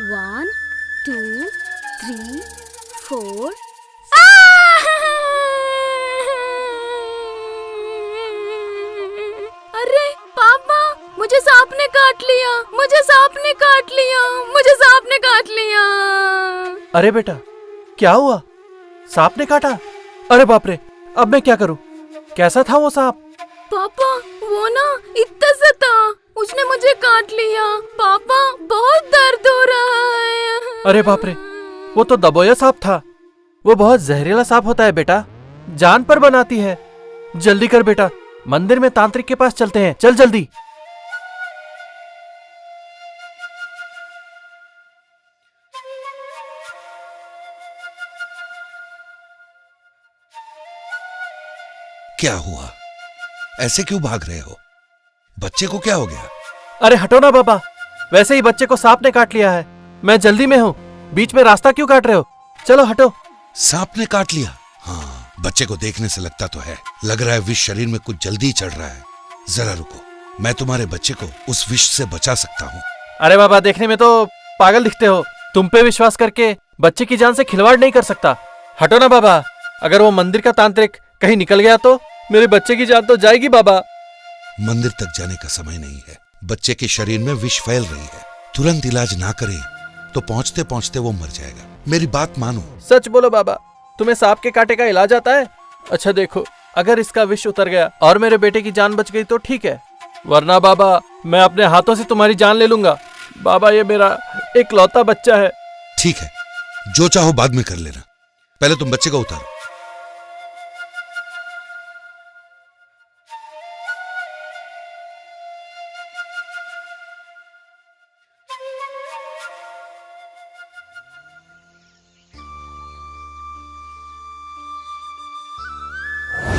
1 2 3 4। अरे पापा, मुझे सांप ने काट लिया, मुझे सांप ने काट लिया, मुझे सांप ने काट लिया। अरे बेटा, क्या हुआ? सांप ने काटा? अरे बाप रे, अब मैं क्या करूं? कैसा था वो सांप? पापा, वो ना इतना सा था, उसने मुझे काट लिया। पापा, बहुत दर्द हो रहा है। अरे बाप रे, वो तो दबोया सांप था। वो बहुत जहरीला सांप होता है बेटा, जान पर बनाती है। जल्दी कर बेटा, मंदिर में तांत्रिक के पास चलते हैं, चल जल्दी। क्या हुआ? ऐसे क्यों भाग रहे हो? बच्चे को क्या हो गया? अरे हटो ना बाबा, वैसे ही बच्चे को सांप ने काट लिया है। मैं जल्दी में हूँ, बीच में रास्ता क्यों काट रहे हो? चलो हटो। सांप ने काट लिया? हाँ, बच्चे को देखने से लगता तो है। लग रहा है विष शरीर में कुछ जल्दी चढ़ रहा है। जरा रुको, मैं तुम्हारे बच्चे को उस विष से बचा सकता हूँ। अरे बाबा, देखने में तो पागल दिखते हो। तुम पे विश्वास करके बच्चे की जान से खिलवाड़ नहीं कर सकता। हटो ना बाबा, अगर वो मंदिर का तांत्रिक कहीं निकल गया तो मेरे बच्चे की जान तो जाएगी बाबा। मंदिर तक जाने का समय नहीं है। बच्चे के शरीर में विष फैल रही है। तुरंत इलाज ना करें तो पहुंचते पहुंचते वो मर जाएगा। मेरी बात मानो। सच बोलो बाबा, तुम्हें सांप के कांटे का इलाज आता है? अच्छा देखो, अगर इसका विष उतर गया और मेरे बेटे की जान बच गई तो ठीक है, वरना बाबा मैं अपने हाथों से तुम्हारी जान ले लूंगा। बाबा, ये मेरा इकलौता बच्चा है। ठीक है, जो चाहो बाद में कर लेना, पहले तुम बच्चे को उतारो।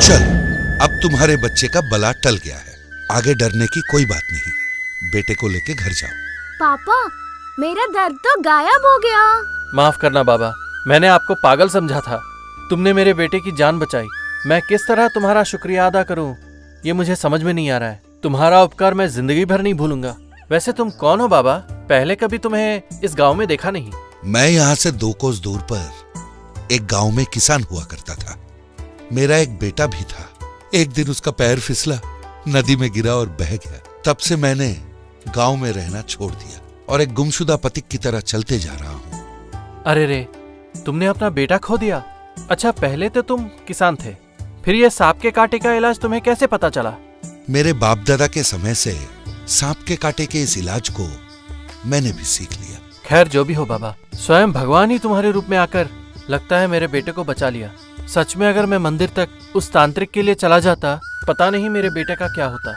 चल, अब तुम्हारे बच्चे का बला टल गया है। आगे डरने की कोई बात नहीं। बेटे को लेके घर जाओ। पापा, मेरा दर्द तो गायब हो गया। माफ करना बाबा, मैंने आपको पागल समझा था। तुमने मेरे बेटे की जान बचाई। मैं किस तरह तुम्हारा शुक्रिया अदा करूं, ये मुझे समझ में नहीं आ रहा है। तुम्हारा उपकार मैं जिंदगी भर नहीं भूलूंगा। वैसे तुम कौन हो बाबा? पहले कभी तुम्हें इस गांव में देखा नहीं। मैं यहाँ से 2 कोस दूर पर एक गांव में किसान हुआ करता था। मेरा एक बेटा भी था। एक दिन उसका पैर फिसला, नदी में गिरा और बह गया। तब से मैंने गांव में रहना छोड़ दिया और एक गुमशुदा पथिक की तरह चलते जा रहा हूँ। अरे रे, तुमने अपना बेटा खो दिया। अच्छा, पहले तो तुम किसान थे, फिर ये सांप के कांटे का इलाज तुम्हें कैसे पता चला? मेरे बाप दादा के समय से सांप के कांटे के इस इलाज को मैंने भी सीख लिया। खैर, जो भी हो बाबा, स्वयं भगवान ही तुम्हारे रूप में आकर लगता है मेरे बेटे को बचा लिया। सच में अगर मैं मंदिर तक उस तांत्रिक के लिए चला जाता, पता नहीं मेरे बेटे का क्या होता।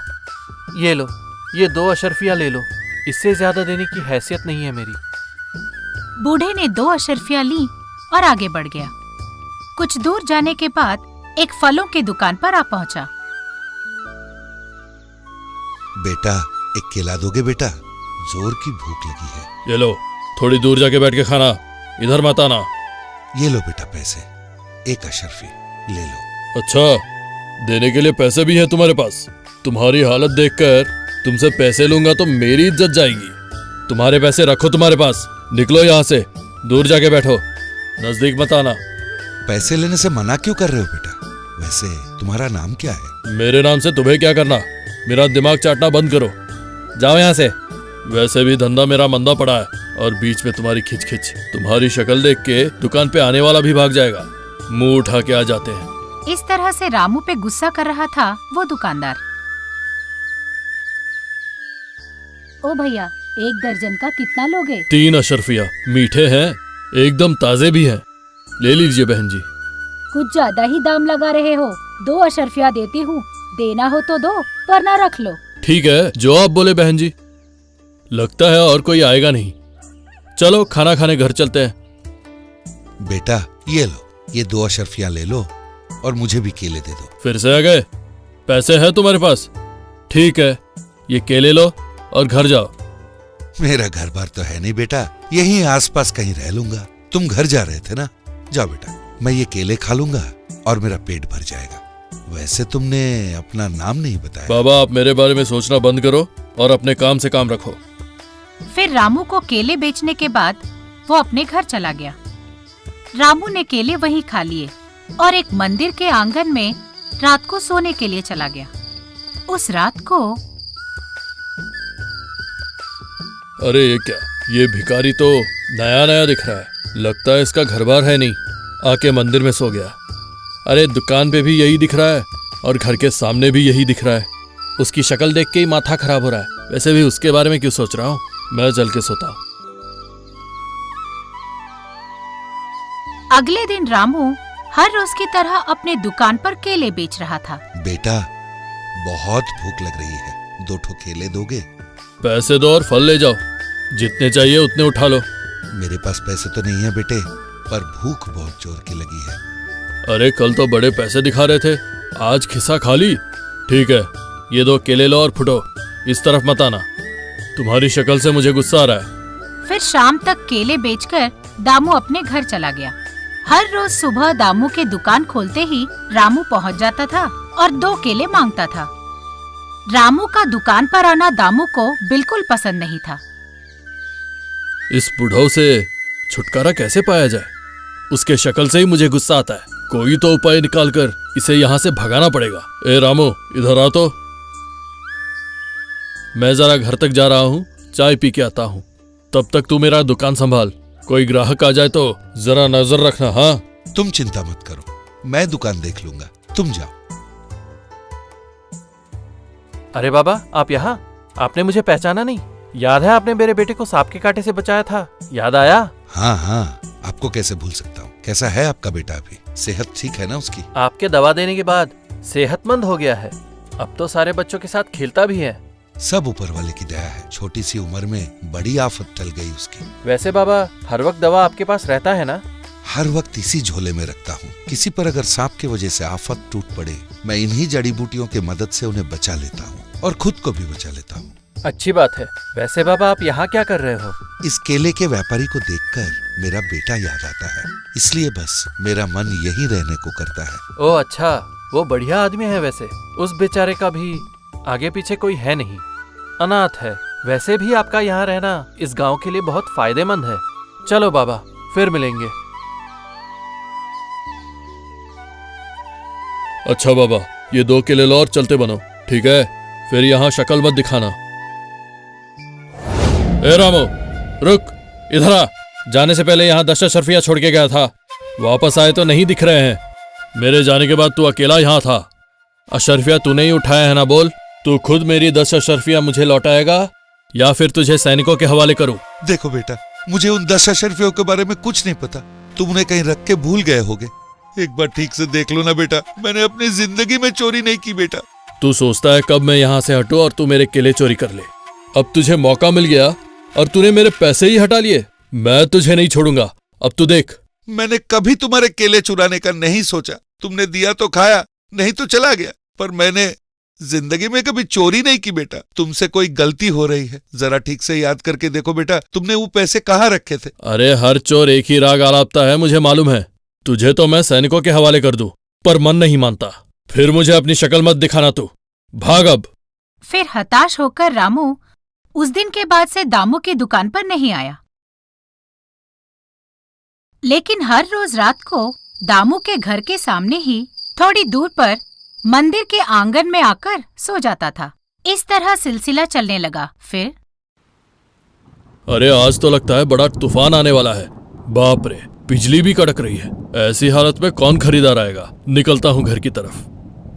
ये लो, ये 2 अशर्फियाँ ले लो, इससे ज्यादा देने की हैसियत नहीं है मेरी। बूढ़े ने 2 अशर्फियाँ ली और आगे बढ़ गया। कुछ दूर जाने के बाद एक फलों की दुकान पर आ पहुंचा। बेटा, एक केला दोगे बेटा? जोर की भूख लगी है। ये लो, थोड़ी दूर जाके बैठ के खाना, इधर मत आना। ये लो बेटा पैसे, 1 अशर्फी ले लो। अच्छा, देने के लिए पैसे भी हैं तुम्हारे पास? तुम्हारी हालत देखकर तुमसे पैसे लूंगा तो मेरी इज्जत जाएगी। तुम्हारे पैसे रखो तुम्हारे पास। निकलो यहाँ से, दूर जाके बैठो, नजदीक मत आना। पैसे लेने से मना क्यों कर रहे हो बेटा? वैसे तुम्हारा नाम क्या है? मेरे नाम से तुम्हें क्या करना? मेरा दिमाग चाटना बंद करो, जाओ यहाँ से। वैसे भी धंधा मेरा मंदा पड़ा है और बीच में तुम्हारी खिचखिच। तुम्हारी शक्ल देख के दुकान पे आने वाला भी भाग जाएगा। मुंह उठा के आ जाते हैं। इस तरह से रामू पे गुस्सा कर रहा था वो दुकानदार। ओ भैया, 1 दर्जन का कितना लोगे? 3 अशर्फिया, मीठे हैं, एकदम ताजे भी हैं। ले लीजिए बहन जी। कुछ ज्यादा ही दाम लगा रहे हो। 2 अशर्फिया देती हूँ, देना हो तो दो, वरना रख लो। ठीक है, जो आप बोले बहन जी। लगता है और कोई आएगा नहीं। चलो खाना खाने घर चलते हैं। बेटा ये लो, ये 2 अशर्फियाँ ले लो और मुझे भी केले दे दो। फिर से आ गए? पैसे हैं तुम्हारे पास? ठीक है, ये केले लो और घर जाओ। मेरा घर बार तो है नहीं बेटा, यहीं आसपास कहीं रह लूंगा। तुम घर जा रहे थे ना, जाओ बेटा, मैं ये केले खा लूंगा और मेरा पेट भर जाएगा। वैसे तुमने अपना नाम नहीं बताया। बाबा, आप मेरे बारे में सोचना बंद करो और अपने काम से काम रखो। फिर रामू को केले बेचने के बाद वो अपने घर चला गया। रामू ने केले वहीं खा लिए और एक मंदिर के आंगन में रात को सोने के लिए चला गया। उस रात को अरे ये क्या, ये भिखारी तो नया नया दिख रहा है। लगता है इसका घर बार है नहीं, आके मंदिर में सो गया। अरे दुकान पे भी यही दिख रहा है और घर के सामने भी यही दिख रहा है। उसकी शक्ल देख के ही माथा खराब हो रहा है। वैसे भी उसके बारे में क्यों सोच रहा हूँ, मैं चल के सोता हूँ। अगले दिन रामू हर रोज की तरह अपने दुकान पर केले बेच रहा था। बेटा, बहुत भूख लग रही है, 2 ठो केले दोगे? पैसे दो और फल ले जाओ, जितने चाहिए उतने उठा लो। मेरे पास पैसे तो नहीं है बेटे, पर भूख बहुत जोर की लगी है। अरे कल तो बड़े पैसे दिखा रहे थे, आज खिस्सा खाली। ठीक है, ये 2 केले लो और फुटो। इस तरफ मत आना, तुम्हारी शक्ल से मुझे गुस्सा आ रहा है। फिर शाम तक केले बेचकर दामू अपने घर चला गया। हर रोज सुबह दामू के दुकान खोलते ही रामू पहुंच जाता था और 2 केले मांगता था। रामू का दुकान पर आना दामू को बिल्कुल पसंद नहीं था। इस बुढ़ऊ से छुटकारा कैसे पाया जाए? उसके शक्ल से ही मुझे गुस्सा आता है। कोई तो उपाय निकालकर इसे यहाँ से भगाना पड़ेगा। ए रामू, इधर आ तो। मैं जरा घर तक जा रहा हूँ, चाय पी के आता हूँ। तब तक तू मेरा दुकान संभाल। कोई ग्राहक आ जाए तो जरा नजर रखना। हाँ, तुम चिंता मत करो, मैं दुकान देख लूंगा, तुम जाओ। अरे बाबा, आप यहाँ? आपने मुझे पहचाना नहीं? याद है आपने मेरे बेटे को सांप के कांटे से बचाया था? याद आया? हाँ हाँ, आपको कैसे भूल सकता हूँ। कैसा है आपका बेटा अभी? सेहत ठीक है ना उसकी? आपके दवा देने के बाद सेहतमंद हो गया है। अब तो सारे बच्चों के साथ खेलता भी है। सब ऊपर वाले की दया है। छोटी सी उम्र में बड़ी आफत टल गई उसकी। वैसे बाबा, हर वक्त दवा आपके पास रहता है ना? हर वक्त इसी झोले में रखता हूँ। किसी पर अगर सांप की वजह से आफत टूट पड़े, मैं इन्हीं जड़ी बूटियों की मदद से उन्हें बचा लेता हूँ और खुद को भी बचा लेता हूँ। अच्छी बात है। वैसे बाबा, आप यहाँ क्या कर रहे हो? इस केले के व्यापारी को देखकर मेरा बेटा याद आता है, इसलिए बस मेरा मन यही रहने को करता है। ओह अच्छा, वो बढ़िया आदमी है। वैसे उस बेचारे का भी आगे पीछे कोई है नहीं, अनाथ है। वैसे भी आपका यहाँ रहना इस गांव के लिए बहुत फायदेमंद है। चलो बाबा, फिर मिलेंगे। अच्छा बाबा, ये 2 केले लो और चलते बनो, ठीक है? फिर यहाँ शक्ल मत दिखाना। ए रामू, रुक, इधर आ। जाने से पहले यहाँ 10 अशर्फिया छोड़ के गया था, वापस आए तो नहीं दिख रहे हैं। मेरे जाने के बाद तू अकेला यहाँ था। अशर्फिया तूने ही उठाया है ना? बोल, तू खुद मेरी 10 अशर्फिया मुझे लौटाएगा या फिर तुझे सैनिकों के हवाले करूं? देखो बेटा, मुझे उन 10 अशर्फियों के बारे में कुछ नहीं पता। तुम उन्हें कहीं रख के भूल गए होगे। एक बार ठीक से देख लो ना बेटा, मैंने अपनी जिंदगी में चोरी नहीं की बेटा। तू सोचता है कब मैं यहाँ से हटूं और तू मेरे केले चोरी कर ले। अब तुझे मौका मिल गया और तूने मेरे पैसे ही हटा लिए। मैं तुझे नहीं छोड़ूंगा, अब तू देख। मैंने कभी तुम्हारे केले चुराने का नहीं सोचा। तुमने दिया तो खाया, नहीं तो चला गया। पर मैंने जिंदगी में कभी चोरी नहीं की बेटा। तुमसे कोई गलती हो रही है, जरा ठीक से याद करके देखो बेटा, तुमने वो पैसे कहाँ रखे थे? अरे हर चोर एक ही राग आलापता है, मुझे मालूम है। तुझे तो मैं सैनिकों के हवाले कर दूं, पर मन नहीं मानता। फिर मुझे अपनी शक्ल मत दिखाना, तू भाग अब। फिर हताश होकर रामू उस दिन के बाद से दामू की दुकान पर नहीं आया। लेकिन हर रोज रात को दामू के घर के सामने ही थोड़ी दूर पर मंदिर के आंगन में आकर सो जाता था। इस तरह सिलसिला चलने लगा। फिर अरे आज तो लगता है बड़ा तूफान आने वाला है। बाप रे, बिजली भी कड़क रही है। ऐसी हालत में कौन खरीदार आएगा? निकलता हूँ घर की तरफ।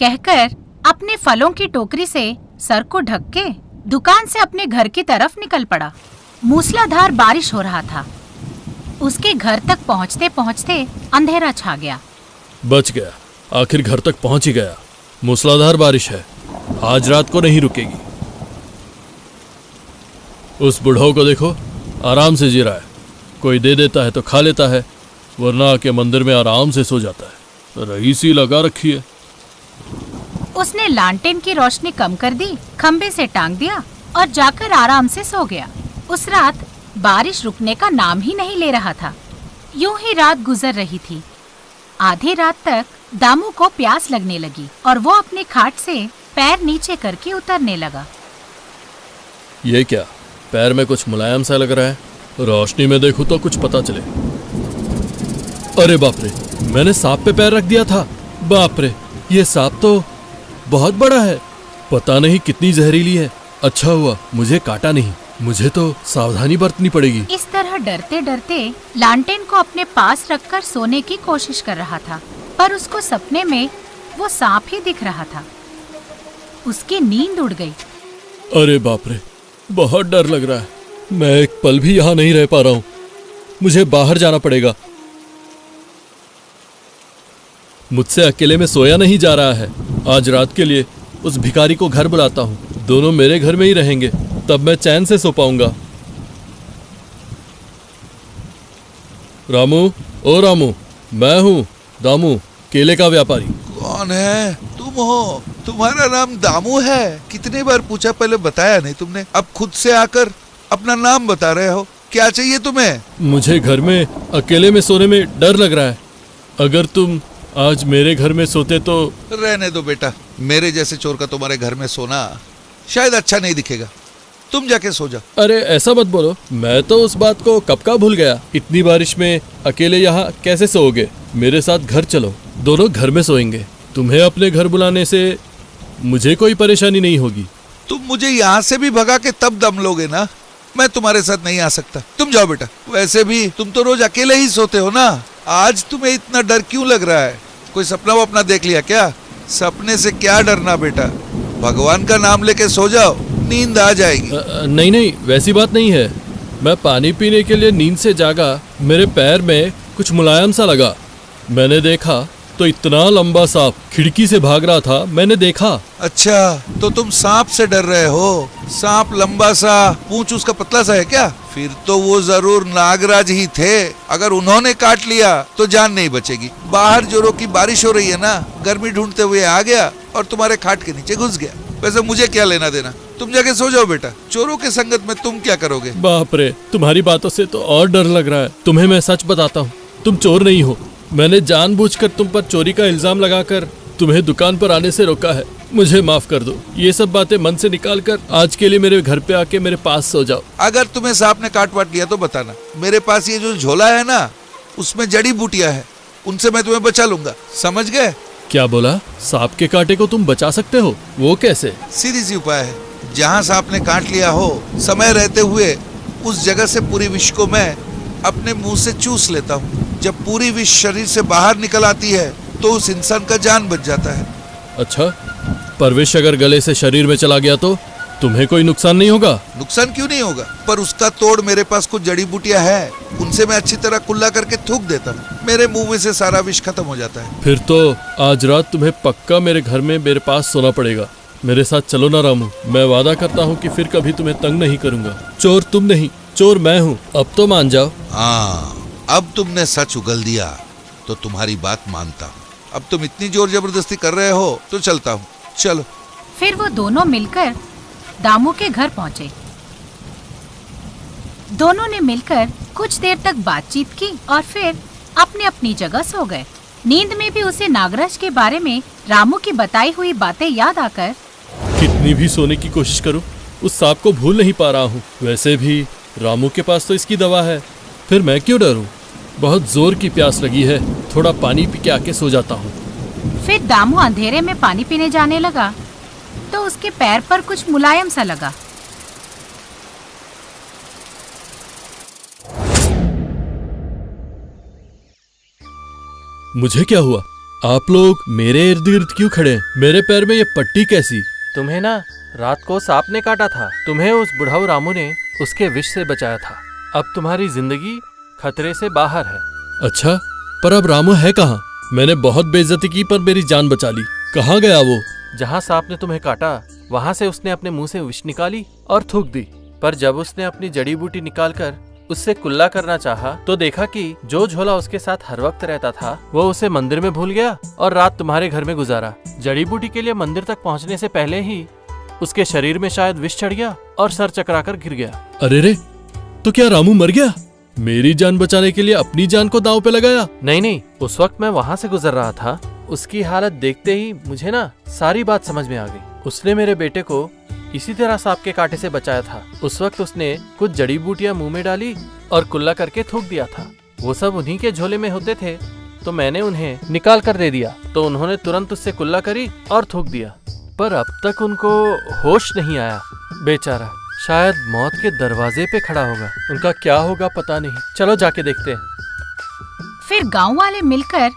कहकर अपने फलों की टोकरी से सर को ढक के दुकान से अपने घर की तरफ निकल पड़ा। मूसलाधार बारिश हो रहा था। उसके घर तक पहुँचते पहुँचते अंधेरा छा गया। बच गया, आखिर घर तक पहुँच ही गया। मूसलाधार बारिश है, आज रात को नहीं रुकेगी। उस बुढ़ऊ को देखो, आराम से जी रहा है। कोई दे देता है तो खा लेता है, वरना आके मंदिर में आराम से सो जाता है। रईसी लगा रखी है। उसने लालटेन की रोशनी कम कर दी, खंबे से टांग दिया और जाकर आराम से सो गया। उस रात बारिश रुकने का नाम ही नहीं ले रहा था। यूं ही रात गुजर रही थी। आधी रात तक दामू को प्यास लगने लगी और वो अपनी खाट से पैर नीचे करके उतरने लगा। ये क्या, पैर में कुछ मुलायम सा लग रहा है। रोशनी में देखूं तो कुछ पता चले। अरे बाप रे, मैंने सांप पे पैर रख दिया था। बाप रे, ये सांप तो बहुत बड़ा है, पता नहीं कितनी जहरीली है। अच्छा हुआ मुझे काटा नहीं, मुझे तो सावधानी बरतनी पड़ेगी। इस तरह डरते डरते लालटेन को अपने पास रखकर सोने की कोशिश कर रहा था, पर उसको सपने में वो सांप ही दिख रहा था। उसकी नींद उड़ गई। अरे बाप रे, बहुत डर लग रहा है। मैं एक पल भी यहाँ नहीं रह पा रहा हूँ, मुझे बाहर जाना पड़ेगा। मुझसे अकेले में सोया नहीं जा रहा है। आज रात के लिए उस भिखारी को घर बुलाता हूँ, दोनों मेरे घर में ही रहेंगे, तब मैं चैन से सो पाऊंगा। रामू, ओ रामू, मैं हूँ दामू, केले का व्यापारी। कौन है? तुम हो? तुम्हारा नाम दामू है? कितनी बार पूछा, पहले बताया नहीं तुमने, अब खुद से आकर अपना नाम बता रहे हो। क्या चाहिए तुम्हें? मुझे घर में अकेले में सोने में डर लग रहा है। अगर तुम आज मेरे घर में सोते तो। रहने दो बेटा, मेरे जैसे चोर का तुम्हारे घर में सोना शायद अच्छा नहीं दिखेगा। तुम जाके सो जाओ। अरे ऐसा मत बोलो, मैं तो उस बात को कब का भूल गया। इतनी बारिश में अकेले यहाँ कैसे सोओगे? मेरे साथ घर चलो, दोनों घर में सोएंगे। तुम्हें अपने घर बुलाने से मुझे कोई परेशानी नहीं होगी। तुम मुझे यहाँ से भी भगा के तब दम लोगे ना, मैं तुम्हारे साथ नहीं आ सकता। तुम जाओ बेटा। वैसे भी तुम तो रोज अकेले ही सोते हो ना, आज तुम्हें इतना डर क्यों लग रहा है? कोई सपना वपना देख लिया क्या? सपने से क्या डरना बेटा, भगवान का नाम लेके सो जाओ, नींद आ जाएगी। नहीं नहीं, वैसी बात नहीं है। मैं पानी पीने के लिए नींद से जागा, मेरे पैर में कुछ मुलायम सा लगा। मैंने देखा तो इतना लंबा सांप खिड़की से भाग रहा था, मैंने देखा। अच्छा, तो तुम सांप से डर रहे हो? सांप लंबा सा, पूंछ उसका पतला सा है क्या? फिर तो वो जरूर नागराज ही थे। अगर उन्होंने काट लिया तो जान नहीं बचेगी। बाहर जोरों की बारिश हो रही है ना, गर्मी ढूंढते हुए आ गया और तुम्हारे खाट के नीचे घुस गया। वैसे मुझे क्या लेना देना, तुम जाके सो जाओ बेटा। चोरों के संगत में तुम क्या करोगे? बाप रे, तुम्हारी बातों से तो और डर लग रहा है। तुम्हें मैं सच बताता हूँ, तुम चोर नहीं हो। मैंने जानबूझकर तुम पर चोरी का इल्जाम लगाकर तुम्हें दुकान पर आने से रोका है। मुझे माफ कर दो। ये सब बातें मन से निकाल कर आज के लिए मेरे घर पे आके मेरे पास सो जाओ। अगर तुम्हें सांप ने काट वाट लिया तो बताना। मेरे पास ये जो झोला है ना, उसमें जड़ी बूटियां है, उनसे मैं तुम्हें बचा लूंगा। समझ गए? क्या बोला? सांप के कांटे को तुम बचा सकते हो? वो कैसे? सीधी सी उपाय है। जहाँ सांप ने काट लिया हो, समय रहते हुए उस जगह से पूरी विष को मैं अपने मुंह से चूस लेता हूँ। जब पूरी विष शरीर से बाहर निकल आती है तो उस इंसान का जान बच जाता है। अच्छा, पर विष अगर गले से शरीर में चला गया तो तुम्हें कोई नुकसान नहीं होगा? नुकसान क्यों नहीं होगा, पर उसका तोड़ मेरे पास कुछ जड़ी बूटियां है, उनसे मैं अच्छी तरह कुल्ला करके थूक देता हूँ। मेरे मुंह में से सारा विष खत्म हो जाता है। फिर तो आज रात तुम्हें पक्का मेरे घर में मेरे पास सोना पड़ेगा। मेरे साथ चलो ना रामू, मैं वादा करता हूँ कि फिर कभी तुम्हें तंग नहीं करूंगा। चोर तुम नहीं, चोर मैं हूँ। अब तो मान जाओ। हाँ, अब तुमने सच उगल दिया तो तुम्हारी बात मानता हूँ। अब तुम इतनी जोर जबरदस्ती कर रहे हो तो चलता हूँ, चलो। फिर वो दोनों मिलकर दामू के घर पहुँचे। दोनों ने मिलकर कुछ देर तक बातचीत की और फिर अपनी अपनी जगह सो गए। नींद में भी उसे नागराज के बारे में रामू की बताई हुई बातें याद आकर कितनी भी सोने की कोशिश करूं, उस सांप को भूल नहीं पा रहा हूँ। वैसे भी रामू के पास तो इसकी दवा है, फिर मैं क्यों डरूं? बहुत जोर की प्यास लगी है, थोड़ा पानी पी के आके सो जाता हूँ। फिर दामू अंधेरे में पानी पीने जाने लगा तो उसके पैर पर कुछ मुलायम सा लगा। मुझे क्या हुआ? आप लोग मेरे इर्द गिर्द क्यों खड़े हैं? मेरे पैर में ये पट्टी कैसी? तुम्हें ना रात को सांप ने काटा था। तुम्हें उस बुढ़ाऊ रामू ने उसके विष से बचाया था। अब तुम्हारी जिंदगी खतरे से बाहर है। अच्छा, पर अब रामू है कहाँ? मैंने बहुत बेइज्जती की पर मेरी जान बचा ली। कहाँ गया वो? जहाँ सांप ने तुम्हें काटा वहाँ से उसने अपने मुंह से विष निकाली और थूक दी। पर जब उसने अपनी जड़ी बूटी निकालकर उससे कुल्ला करना चाहा तो देखा कि जो झोला उसके साथ हर वक्त रहता था वो उसे मंदिर में भूल गया और रात तुम्हारे घर में गुजारा। जड़ी बूटी के लिए मंदिर तक पहुँचने से पहले ही उसके शरीर में शायद विष चढ़ गया और सर चकराकर गिर गया। अरे रे, तो क्या रामू मर गया? मेरी जान बचाने के लिए अपनी जान को दांव पे लगाया? नहीं, उस वक्त मैं वहाँ से गुजर रहा था। उसकी हालत देखते ही मुझे ना सारी बात समझ में आ गई। उसने मेरे बेटे को इसी तरह सांप के कांटे से बचाया था। उस वक्त उसने कुछ जड़ी बूटियां मुंह में डाली और कुल्ला करके थूक दिया था। वो सब उन्हीं के झोले में होते थे, तो मैंने उन्हें निकाल कर दे दिया, तो उन्होंने तुरंत उससे कुल्ला करी और थूक दिया। पर अब तक उनको होश नहीं आया। बेचारा शायद मौत के दरवाजे पे खड़ा होगा। उनका क्या होगा पता नहीं। चलो जाके देखते हैं। फिर गांव वाले मिलकर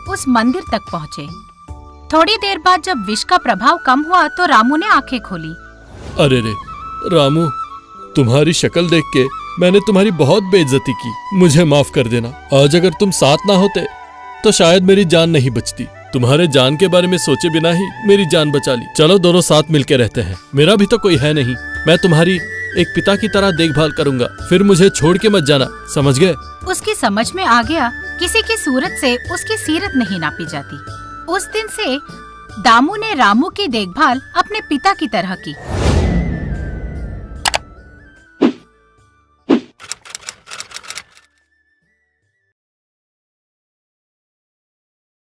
उस मंदिर तक पहुँचे। थोड़ी देर बाद जब विष का प्रभाव कम हुआ तो रामू ने आंखें खोली। अरे रे रामू, तुम्हारी शक्ल देख के मैंने तुम्हारी बहुत बेइज्जती की। मुझे माफ कर देना। आज अगर तुम साथ ना होते तो शायद मेरी जान नहीं बचती। तुम्हारे जान के बारे में सोचे बिना ही मेरी जान बचा ली। चलो दोनों साथ मिलके रहते हैं। मेरा भी तो कोई है नहीं। मैं तुम्हारी एक पिता की तरह देखभाल करूंगा। फिर मुझे छोड़ के मत जाना, समझ गए? उसकी समझ में आ गया किसी की सूरत से उसकी सीरत नहीं नापी जाती। उस दिन से दामू ने रामू की देखभाल अपने पिता की तरह की।